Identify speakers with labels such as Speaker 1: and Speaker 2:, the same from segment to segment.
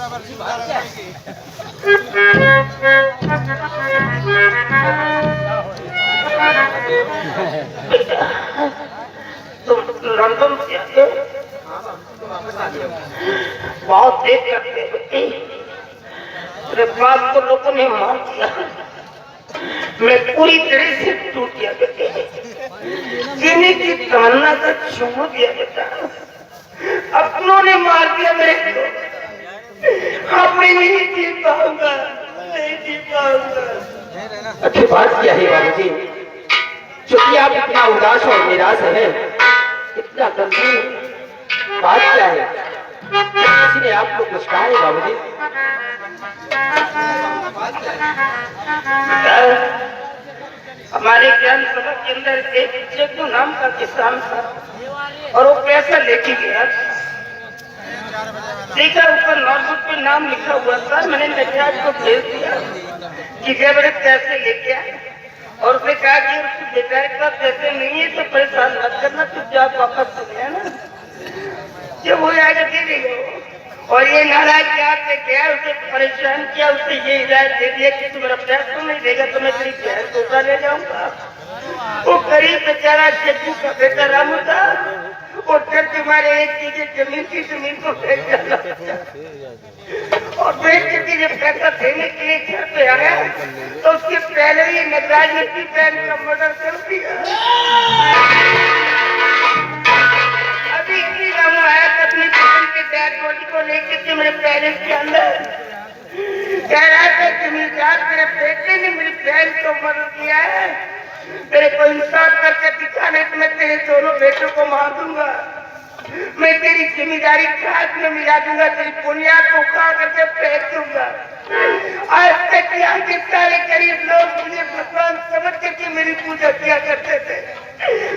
Speaker 1: तुम लंदन से आते बहुत देर करते बेटे। मेरे बाप को लोगों ने मार दिया, मैं पूरी तरह से टूट गया बेटे। जीने की तमन्ना का छोड़ दिया बेटा। अपनों ने मार दिया मेरे को, अब मैं नहीं जी पाऊंगा, नहीं जी पाऊंगा।
Speaker 2: अच्छी बात क्या है बाबूजी, चूंकि आप इतना उदास और निराश है, इतना गंभीर बात क्या है? किसी ने आपको कुछ कहा है बाबूजी?
Speaker 1: हमारे ज्ञान सभा के अंदर एक जग्गू नाम का किसान था और वो पैसा लेके गया। देखा ऊपर नोटबुक पे नाम लिखा हुआ था, मैंने नटराज को भेज दिया कि क्या बड़े पैसे लेके आए और उसने कहा कि उसके बेचारे के पास पैसे नहीं है तो परेशान मत करना, चुपचाप वापस चले आना। जब वो आगे दे दिया और ये नाराज से गया, उसे परेशान किया, उसे ये हिदायत दे दिया कि तुम्हारा पैसा नहीं देगा तो मैं तेरी बहन को ले जाऊंगा। वो गरीब बेचारा जग्गू का बेटा रामू था, वो डर के मारे एक चीज जमीन की जमीन को फेंक डाला और बेच के जब पैसा देने के लिए घर पे आया तो उसके पहले ही नटराज ने अपनी बहन का मर्डर कर दिया। अभी इसी रामू आया था अपनी बहन के डेड बॉडी को लेकर के मेरे पैलेस के अंदर, कह रहा था जमींदार मेरे बेटे ने मेरी बहन को मर्डर किया है, तेरे को इंसाफ करके दिखा, नहीं तो मैं तेरे दोनों बेटों को मार दूंगा, मैं तेरी जिम्मेदारी खाद में मिला दूंगा, तेरी बुनियाद को उखाड़ करके फेंक दूंगा। आज तक यहाँ के सारे गरीब लोग मुझे भगवान समझ करके मेरी पूजा किया करते थे,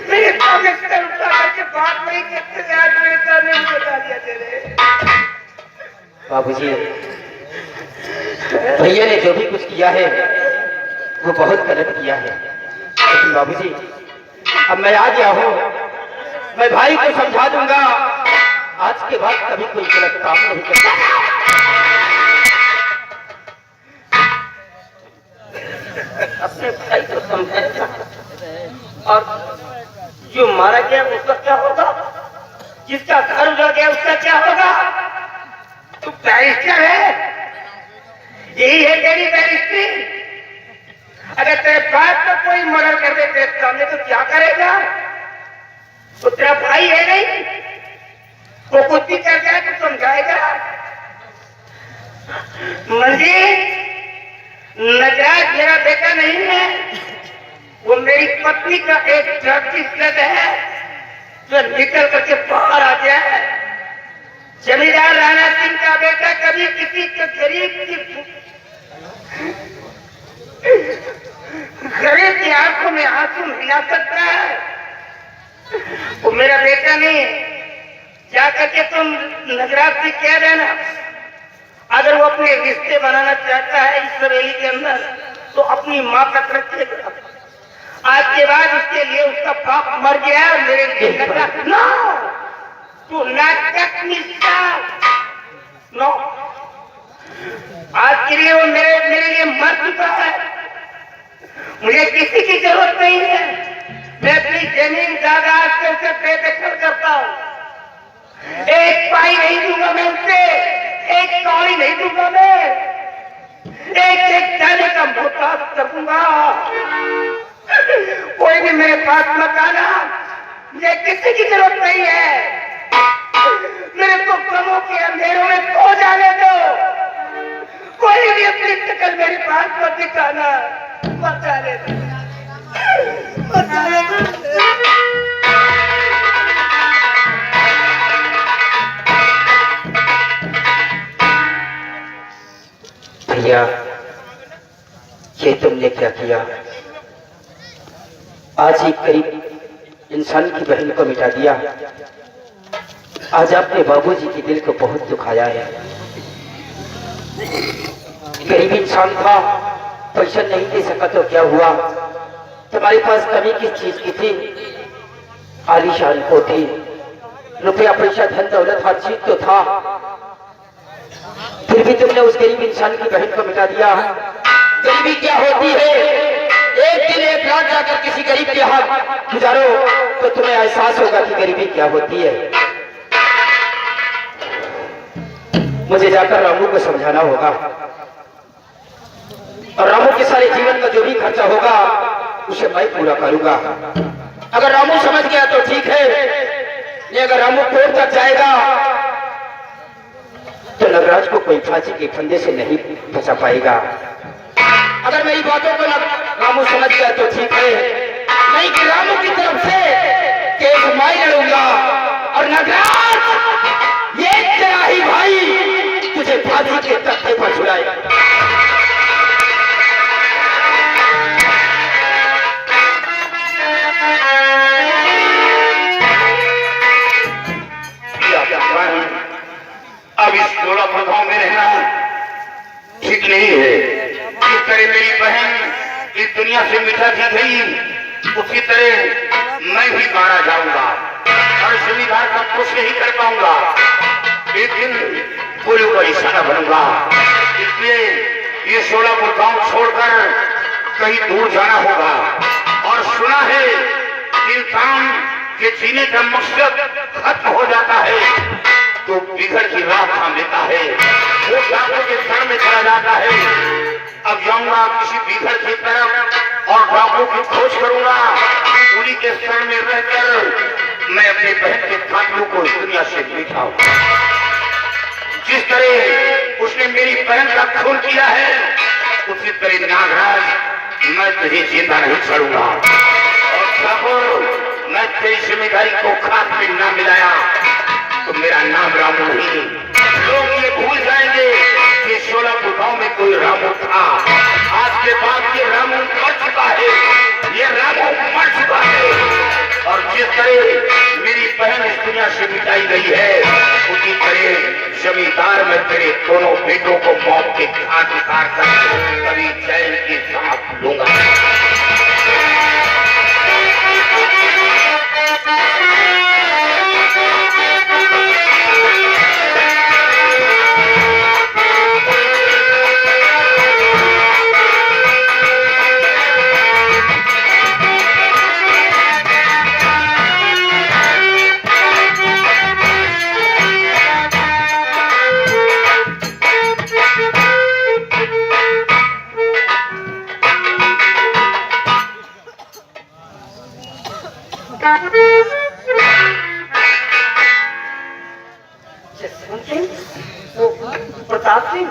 Speaker 1: मेरे सामने सर उठा करके बात नहीं करते थे, आज मेरे सामने मुझे गालियां दे रहे।
Speaker 2: बाबूजी, भैया ने जो भी कुछ किया है वो बहुत गलत किया है, लेकिन बाबूजी अब मैं आ गया हूँ, मैं भाई को समझा दूंगा, आज के बाद कभी कोई गलत काम नहीं करता।
Speaker 1: अपने भाई को समझाएगा और जो मारा गया उसका क्या होगा, जिसका घर उजड़ गया उसका क्या होगा? तू बैरिस्टर है, यही है तेरी बैरिस्ट्री। अगर तेरे बाप का कोई मर्डर कर दे तेरे सामने तो क्या करेगा? तो तेरा भाई है नहीं, वो कुछ भी कर जाए तो समझाएगा। मंजी, नटराज मेरा बेटा नहीं है, वो मेरी पत्नी का एक सर्टिफिकेट है जो निकल करके बाहर आ गया है। जमींदार राणा सिंह का बेटा कभी किसी के गरीब की आंखों में आंसू मिला सकता है, वो मेरा बेटा नहीं है। जाकर के तुम नटराज से कह देना, अगर वो अपने रिश्ते बनाना चाहता है इस हवेली के अंदर तो अपनी माँ तक रखेगा। आज के बाद उसके लिए उसका बाप मर गया है और मेरे लिए नटराज नो, तू नाटक नो, आज के लिए वो मेरे लिए मर चुका है, मुझे किसी की जरूरत नहीं है। मैं अपनी जमीन जायदाद से उसे बेदखल करता हूँ, एक पाई नहीं दूंगा मैं उसे, एक कौड़ी नहीं दूंगा मैं, एक जाने का मोहताज करूंगा। कोई भी मेरे पास मत आना, मुझे किसी की जरूरत नहीं है, मेरे को गमों के अंधेरों में खो जाने दो, कोई भी अपनी शक्ल मेरे पास मत दिखाना, मत जाने दो, मत जाने दो।
Speaker 2: भैया, ये तुमने क्या किया? आज एक गरीब इंसान की बहन को मिटा दिया, आज आपने बाबूजी के दिल को बहुत दुखाया है। गरीब इंसान था, पैसा नहीं दे सका तो क्या हुआ? तुम्हारे पास कमी किस चीज की थी? आलीशान कोठी, रुपया पैसा धन दौलत हर चीज तो था, फिर भी तुमने उस गरीब इंसान की बहन को मिटा दिया। गरीबी क्या होती है? एक दिन एक रात जाकर किसी गरीब के हाथ गुजारो तो तुम्हें एहसास होगा कि गरीबी क्या होती है। मुझे जाकर रामू को समझाना होगा और रामू के सारे जीवन का जो भी खर्चा होगा उसे मैं पूरा करूंगा। अगर रामू समझ गया तो ठीक है, नहीं अगर रामू कोर्ट तक जाएगा तो नगराज को कोई फांसी के फंदे से नहीं बचा पाएगा। अगर मेरी बातों को रामू समझ गया तो ठीक है, नहीं कि रामू की तरफ से केस मैं लड़ूंगा और नगराज ये तेरा ही भाई तुझे फांसी के तख्ते पर झुलाएगा।
Speaker 3: अब इस टोला प्रभाव में रहना ठीक नहीं है। जिस तरह मेरी बहन इस दुनिया से मिटा दी गई, उसी तरह मैं भी मारा जाऊंगा और जमींदार का कुछ नहीं कर पाऊंगा। एक दिन पुलिस का निशाना बनूंगा। इसलिए ये सोलापुर गांव छोड़कर कहीं दूर जाना होगा। और सुना है इंसान के जीने का मकसद खत्म हो जाता है तो बिगड़ की राह थाम लेता है, वो डाकू के शरण में चला जाता है। अब जाऊंगा किसी बिगड़ की तरफ और डाकू की खोज करूंगा। उन्हीं के शरण में रहकर मैं अपने बहन के कातलों को इस दुनिया से मिटाऊं। जिस तरह उसने मेरी बहन का खून किया है उसी तरह नागराज मैं तुझे जिंदा नहीं छोड़ूंगा। और ठाकुर मैं तेरी जिम्मेदारी को खाक में न मिलाया तो मेरा नाम रामू नहीं। लोग ये भूल जाएंगे कि सोलापुर गांव में कोई रामू था। आज के बाद ये रामू मर चुका है, ये रामू मर चुका है। और जिस तरह मेरी बहन इस दुनिया से मिटाई गई है उसी तरह जमींदार में तेरे दोनों बेटों को मौत के घाट उतार कर कभी चैन की सांस लूंगा।
Speaker 1: प्रताप सिंह,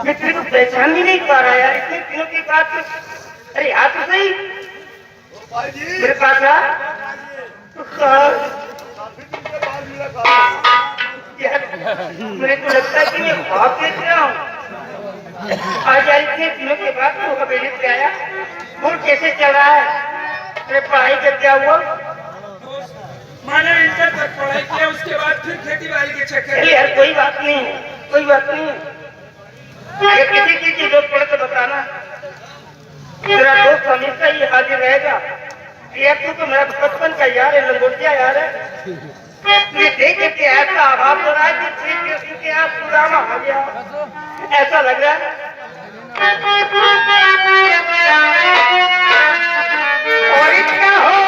Speaker 1: मैं तेरे को पहचान भी नहीं पा रहा यार इतने दिनों के बाद। अरे आ तो सही मेरे पास आ। यार मेरे को लगता है कि मैं ख्वाब देख रहा हूँ। आज यार इतने दिनों के बाद तो हवेली पे आया। बोल कैसे चल रहा है? अरे पढ़ाई कर क्या हुआ?
Speaker 4: मैंने इंटर तक पढ़ाई किया, उसके बाद फिर खेती बाड़ी के चक्कर।
Speaker 1: यार कोई बात नहीं, कोई बात नहीं। अगर किसी चीज की जरूरत पड़े तो बताना। मेरा दोस्त हमेशा ही हाजिर रहेगा। यार तू तो मेरा बचपन का यार है, लंगोटिया यार है। तुझे देख के ऐसा आभार हो रहा है कि श्री कृष्ण के यहाँ पुराना हो गया ऐसा लग रहा है। और इतना हो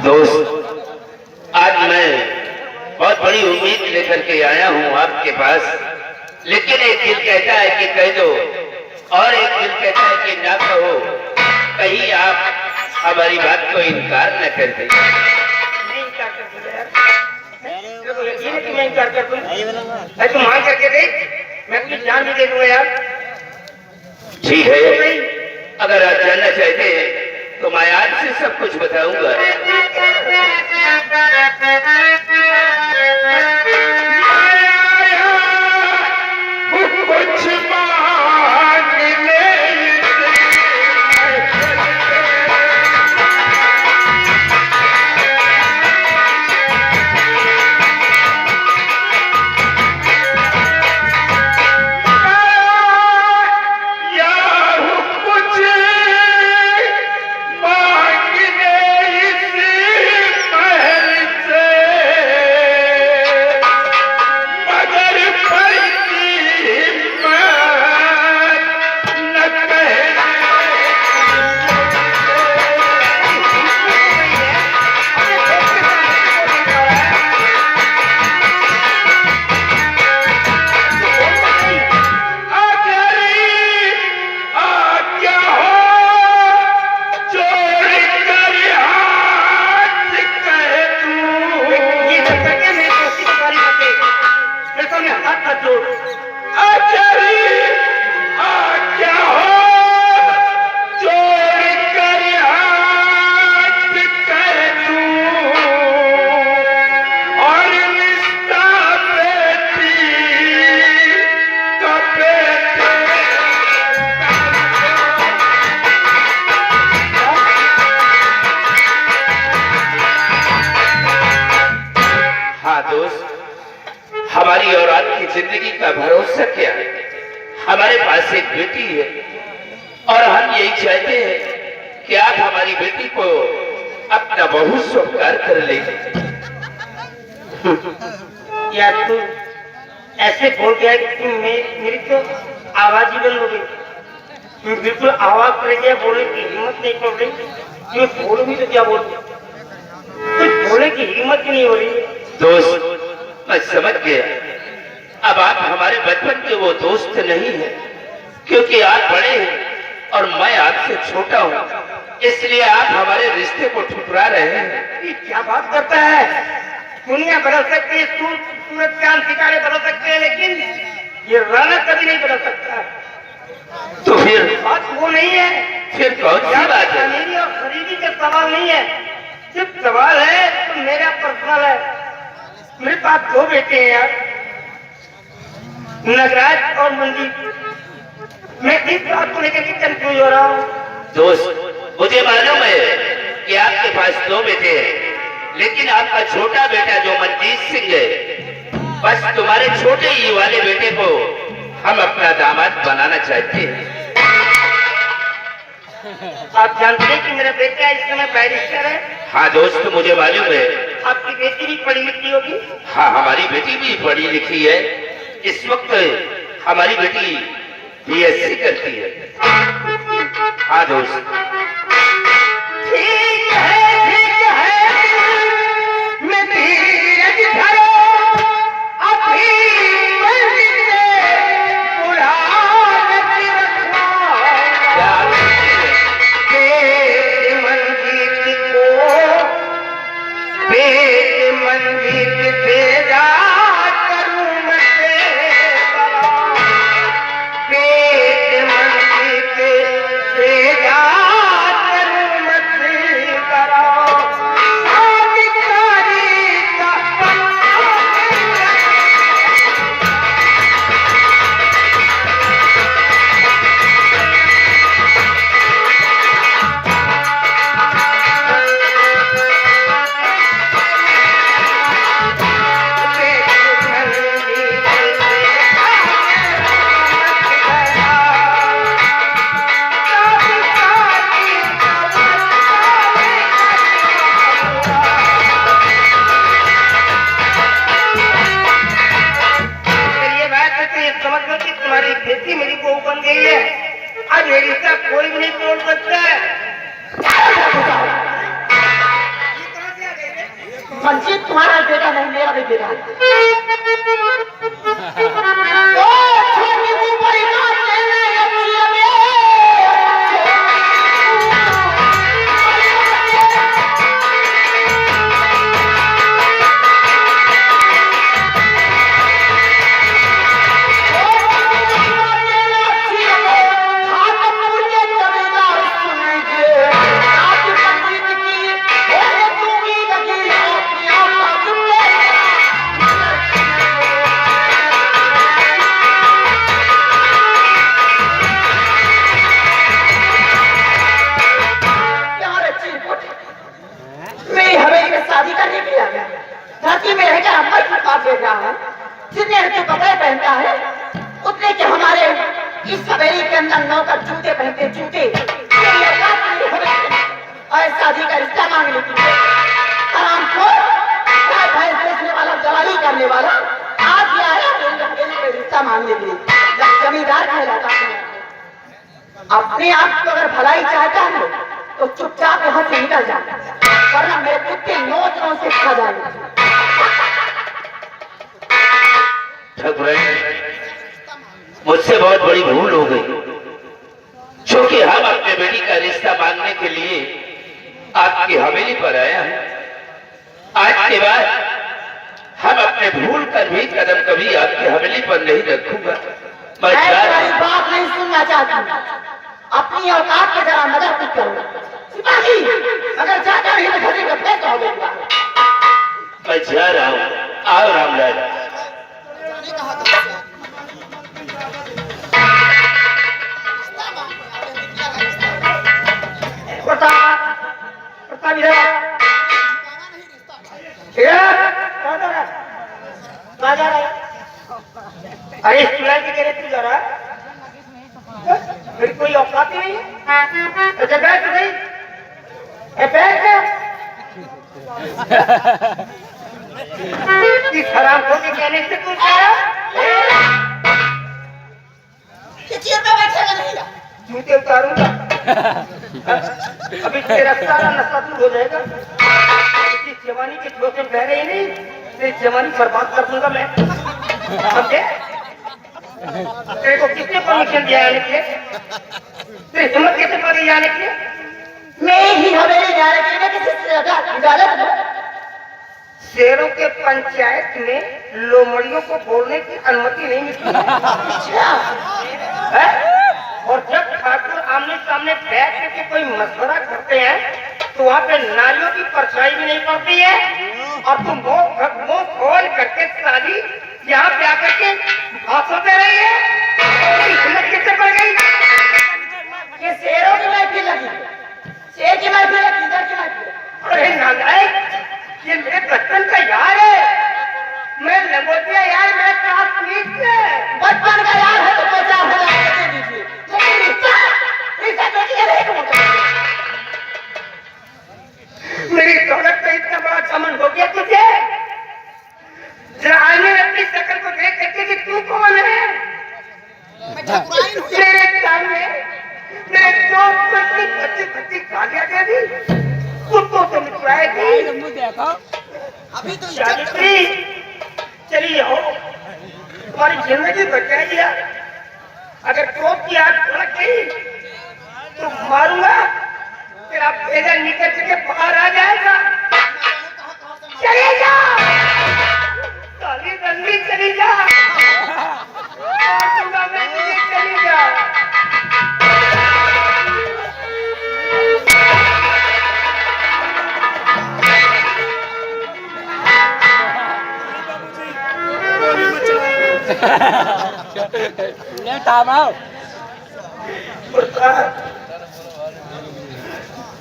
Speaker 3: दोस्त, आज मैं बहुत बड़ी उम्मीद लेकर के आया हूँ आपके पास, लेकिन एक दिल कहता है कि कह दो और एक दिल कहता है कि ना कहो। कहीं आप हमारी बात को इनकार न कर दे।
Speaker 1: नहीं इनकार कर दूंगा यार। तेरे को यकीन है कि मैं इनकार कर दूंगा? तू मांग करके देख, मैं अपनी जान भी दे दूंगा यार।
Speaker 3: ठीक है, अगर आप जानना चाहते हैं तो मैं आज से सब कुछ बताऊंगा। कुछ मांगने हमारी और आपकी जिंदगी का भरोसा क्या है? हमारे पास एक बेटी है और हम यही चाहते हैं कि आप हमारी बेटी को अपना बहू स्वीकार कर ले।
Speaker 1: यार तू ऐसे बोल गया कि मेरी तो आवाज ही बंद हो गई। बिल्कुल आवाज रह गया, बोलने की हिम्मत नहीं पड़ रही। मैं बोलूंगी तो क्या बोलूं? कुछ बोलने की हिम्मत नहीं हो रही है।
Speaker 3: दोस्त, मैं समझ गया, अब आप हमारे बचपन के वो दोस्त नहीं हैं, क्योंकि आप बड़े हैं और मैं आपसे छोटा हूँ, इसलिए आप हमारे रिश्ते को ठुकरा रहे हैं।
Speaker 1: ये क्या बात करता है? दुनिया बदल सकती है, सूरज चांद सितारे बदल सकते हैं, लेकिन ये राना कभी नहीं बदल सकता।
Speaker 3: तो फिर
Speaker 1: बात वो नहीं है।
Speaker 3: फिर कौन सी बात है?
Speaker 1: अमीरी और गरीबी का सवाल नहीं है, सिर्फ सवाल है तो मेरा पर्सनल है। मेरे पास दो बेटे हैं यार, नगराज और मंजीत। मैं इस बात को लेकर के कंफ्यूज हो रहा हूँ।
Speaker 3: दोस्त, मुझे मालूम है कि आपके पास दो बेटे हैं, लेकिन आपका छोटा बेटा जो मनजीत सिंह है, बस तुम्हारे छोटे ही वाले बेटे को हम अपना दामाद बनाना चाहते हैं।
Speaker 1: आप जानते हैं कि मेरा बेटा इस समय बैरिस्टर है।
Speaker 3: हाँ दोस्त, मुझे मालूम है।
Speaker 1: आपकी बेटी भी पढ़ी लिखी होगी।
Speaker 3: हाँ, हमारी बेटी भी पढ़ी लिखी है। इस वक्त हमारी बेटी बीएससी करती है। हाँ दोस्त।
Speaker 1: ठीक है, मैं धीरज धरो, अभी पेट मंजिल से जा
Speaker 2: मंजीत तुम्हारा बेटा नहीं, मेरा भी बेटा है। जितने जो कपड़े पहनता है उतने के हमारे इस हवेली के अंदर नौकर जूते पहनते, जूते। और शादी का रिश्ता मांगने के लिए हरामखोर भैंस बेचने वाला, दलाली करने वाला आज ये आया मेरी हवेली का रिश्ता मांगने के लिए। जब जमींदार कहलाता है, अपने आप को अगर भलाई चाहता है तो चुपचाप यहाँ से निकल जाता, वरना मेरे कुत्ते नोच नोच से खा जाएंगे।
Speaker 3: मुझसे बहुत बड़ी भूल हो गई, क्योंकि हम अपने बेटी का रिश्ता मांगने के लिए आपकी हवेली पर आए हैं। आज के बाद हम अपने भूल कर भी कदम कभी आपकी हवेली पर नहीं रखूंगा। मैं
Speaker 2: बात नहीं सुनना चाहता, अपनी औकात पे जरा नजर कुछ करो। सिपाही अगर जाता नहीं तो घरे का फेंक हो गया।
Speaker 3: मैं जा रहा हूँ, आओ रामलाल।
Speaker 1: अरे चुलाई की तेरे तू जा रहा है, फिर कोई औकात ही नहीं है। अच्छा बैठ गई, बैठ इस हराम को के कहने से कुछ जूते उतारूंगा, अभी तेरा सारा नशा दूर हो जाएगा। इस जवानी के जोश में बह रही नहीं, तेरी जवानी बर्बाद कर दूंगा मैं। समझे? तेरे को किसने परमिशन दिया आने के? तेरी हिम्मत कैसे पड़ी आने की?
Speaker 2: मैं ही हवेली जाने के लिए किसी से इजाजत दो।
Speaker 1: शेरों के पंचायत में लोमड़ियों को बोलने की अनुमति नहीं मिलती है। और जब ठाकुर आमने सामने बैठ करके कोई मशवरा करते हैं तो वहाँ पे नालियों की परछाई भी नहीं पड़ती है, और तुम मुंह खोल करके साली यहाँ पे आकर के भाषण दे रही है। हिम्मत किससे पड़ गई?
Speaker 2: ये शेरों की महफिल लगी, शेर की महफिल है, किधर की महफिल?
Speaker 1: अरे नालायक, ये मेरे बचपन का यार है, मैं लंगोटिया यार, मेरा क्लासमेट है।
Speaker 2: बचपन का यार है तो 50,000 दे दीजिए, लेकिन रिश्ता तो
Speaker 1: मेरी दौलत का इतना बड़ा घमंड हो गया तुझे? जरा आईने में अपनी शक्ल को देख करके कि तू कौन है? मेरे सामने मेरे दोस्त को इतनी बच्ची गालियां दे दी, कुत्तों से मुस्कुराएगी।
Speaker 2: अभी तो
Speaker 1: सावित्री चली आओ, तुम्हारी जिंदगी बचाई दिया। अगर क्रोध की आग भड़क गई तो मारूंगा, तेरा भेजा निकल के बाहर आ जाएगा। चले जा, साली रंगी चली जा, मैं चली जा।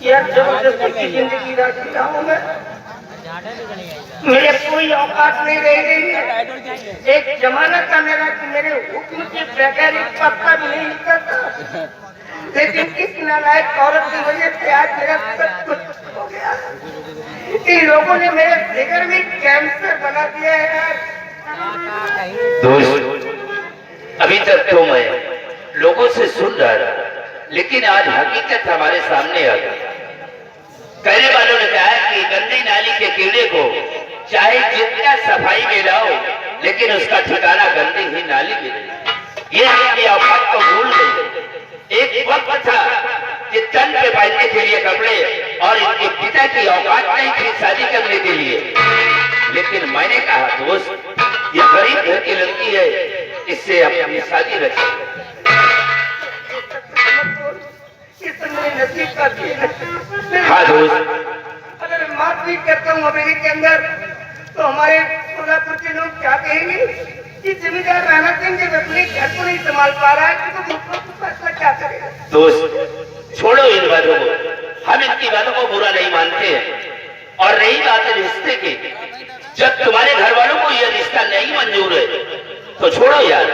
Speaker 1: यार जबरदस्ती की जिंदगी रखी रहा हूँ मैं, मेरे कोई औकात नहीं रह गई है। एक जमाना था मेरा कि मेरे हुक्म के बगैर एक पत्ता भी नहीं निकलता, लेकिन इस नालायक औरत की वजह से आज मेरा सब कुछ हो गया। इन लोगों ने मेरे जिगर में कैंसर बना दिया है यार।
Speaker 3: दोस्त, अभी तक तो मैं लोगों से सुन रहा था, लेकिन आज हकीकत हमारे सामने आ गई। कहने वालों ने कहा कि गंदी नाली के कीड़े को चाहे जितना सफाई में लाओ, लेकिन उसका ठिकाना गंदी ही नाली में नहीं। ये अपनी औकात को भूल गई। एक वक्त था कि तन पे पहनने के लिए कपड़े और इनके पिता की औकात नहीं थी शादी करने के लिए, लेकिन मैंने कहा दोस्त, ये गरीब घर की लड़की है, इससे अपनी शादी रचे। हाँ दोस्त,
Speaker 1: अगर माफ भी करता हूँ हवेली के अंदर, तो हमारे सोलापुर के लोग क्या कहेंगे कि जिम्मेदार राणा सिंह जब अपने घर को नहीं संभाल पा रहा है तो दूसरों को फैसला क्या करेगा।
Speaker 3: दोस्त छोड़ो इन बातों को, हम इनकी बातों को बुरा नहीं मानते हैं। और रही बात है रिश्ते की, जब तुम्हारे घर वालों को यह रिश्ता नहीं मंजूर है तो छोड़ो यार,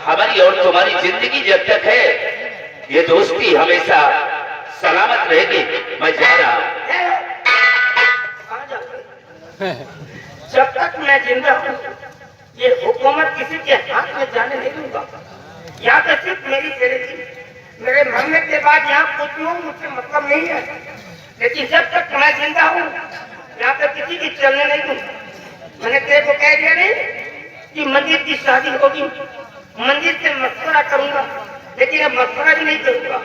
Speaker 3: हमारी और तुम्हारी जिंदगी जब तक है ये दोस्ती हमेशा सलामत रहेगी। मैं जा रहा हूँ।
Speaker 1: जब तक मैं जिंदा हूँ ये हुकूमत किसी के हाथ में जाने नहीं दूंगा। यहाँ पे सिर्फ मेरी बेटी, मेरे मरने के बाद यहाँ कुछ हो मुझसे मतलब नहीं है, लेकिन जब तक मैं जिंदा हूँ यहाँ पे किसी की चलने नहीं दूंगा। मैंने तेरे को कह दिया नहीं कि मंदिर की शादी होगी, मंदिर से मशवरा करूंगा, लेकिन अब मशवरा भी नहीं करूंगा।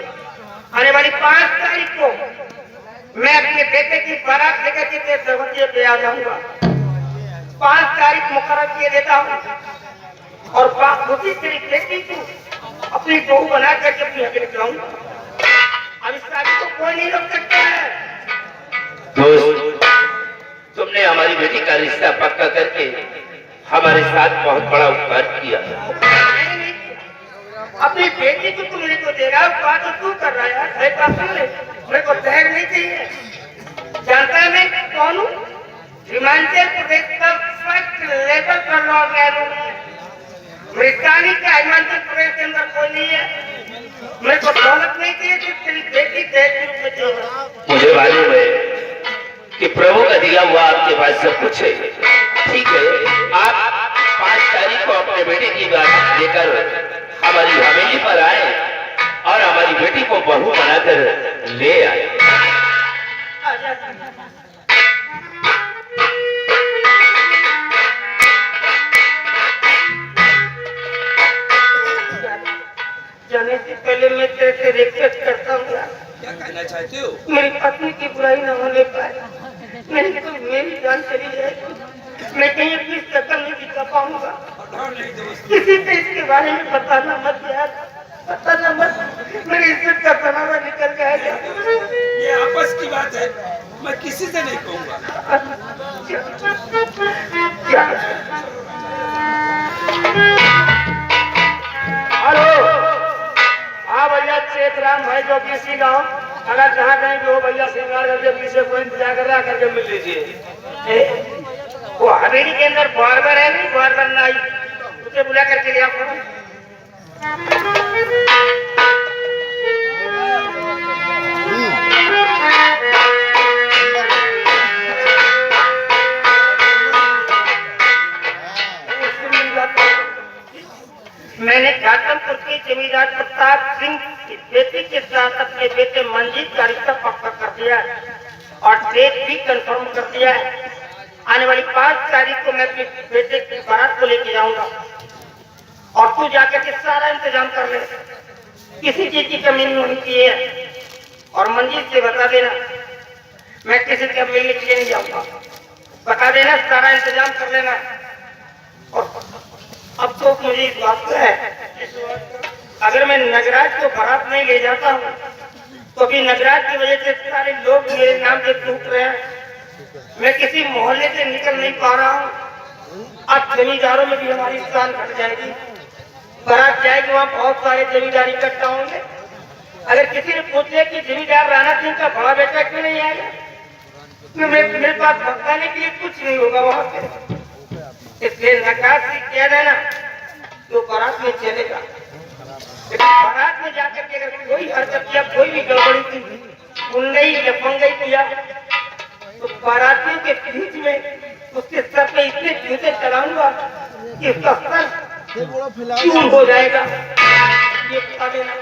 Speaker 1: आने वाली 5 तारीख को मैं अपने बेटे की बारात लेकर के तेरे दरवाजे पे आ जाऊंगा। 5 तारीख मुकर्रर किए देता हूँ और बाखुदी तेरी बेटी को अपनी बहू बना करके अपनी हवेली लाऊंगा। अब इस शादी को कोई नहीं रोक सकता है।
Speaker 3: दोस्त, तुमने हमारी बेटी का रिश्ता पक्का करके हमारे साथ बहुत बड़ा उपकार किया।
Speaker 1: अपनी बेटी को तुम मेरे को दे रहा है, बात तो तू कर रहा है यार। मेरे को दहेज नहीं चाहिए। जानता है मैं कौन हूँ? हिमाचल प्रदेश का फर्स्ट लेवल का लॉ हूँ। मृतानी का हिमाचल प्रदेश के अंदर कोई नहीं है। मेरे को दौलत नहीं चाहिए, सिर्फ तेरी बेटी दहेज में चाहिए।
Speaker 3: मुझे मालूम है कि प्रभु का दिया हुआ आपके पास सब कुछ है। ठीक है, आप 5 तारीख को अपने बेटे की बात लेकर हमारी हवेली पर आए और हमारी बेटी को बहू बनाकर ले आए।
Speaker 1: जाने से पहले मैं तेरे से रिक्वेस्ट करता हूँ,
Speaker 4: क्या कहना चाहते हो?
Speaker 1: मेरी पत्नी की बुराई न होने पाए, नहीं तो मेरी जान चली जाएगी। मैं कहीं अपनी शक्ल नहीं दिखा पाऊंगा। किसी से इसके बारे में बताना मत यार, बताना मत, मेरी इज्जत का तनावा निकल जाएगा।
Speaker 4: ये आपस की बात है, मैं किसी से नहीं कहूँगा।
Speaker 1: हेलो, हाँ भैया, चेतराम भाई जो किसी गाँव, अगर जहाँ कहीं भी हो भैया श्रृंगार करके पीछे कोई इंतजार कर रहा करके मिल लीजिए। वो हवेली के अंदर बार्बर है नहीं, बार्बर नाई, उसे बुला करके ले आओ। मैंने घाटमपुर के जमींदार प्रताप सिंह की बेटी के साथ अपने बेटे मंजीत का रिश्ता पक्का कर दिया और डेट भी कंफर्म कर दिया है। आने वाली 5 तारीख को मैं अपने बेटे की बारात को लेके जाऊंगा और तू जाकर के सारा इंतजाम कर ले, किसी चीज की कमी नहीं होनी चाहिए। और मंजीत से बता देना मैं किसी के मिलने के लिए नहीं जाऊंगा, बता देना, सारा इंतजाम कर लेना। और अब तो मुझे इस बात का है, अगर मैं नगराज को बारात नहीं ले जाता हूँ तो अभी नगराज की वजह से सारे लोग मेरे नाम से टूट रहे हैं। मैं किसी मोहल्ले से निकल नहीं पा रहा हूँ। अब जमींदारों में भी हमारी शान घट जाएगी। बारात जाएगी, वहाँ बहुत सारे जमींदार इकट्ठा होंगे। अगर किसी ने पूछे कि जमींदार राणा सिंह का बड़ा बेटा क्यों नहीं आएगा, मेरे पास बताने के लिए कुछ नहीं होगा वहाँ पे। इसलिए नकाशी किया जाए ना तो बारात में चलेगा, लेकिन बारात में जाकर के अगर कोई हरकत किया, कोई भी गड़बड़ी की, गुंडई या पंगई किया तो बारातियों के बीच में उसके सर पे इतने जूते चलाऊंगा कि उसका सर चूर हो जाएगा। ये बता देना।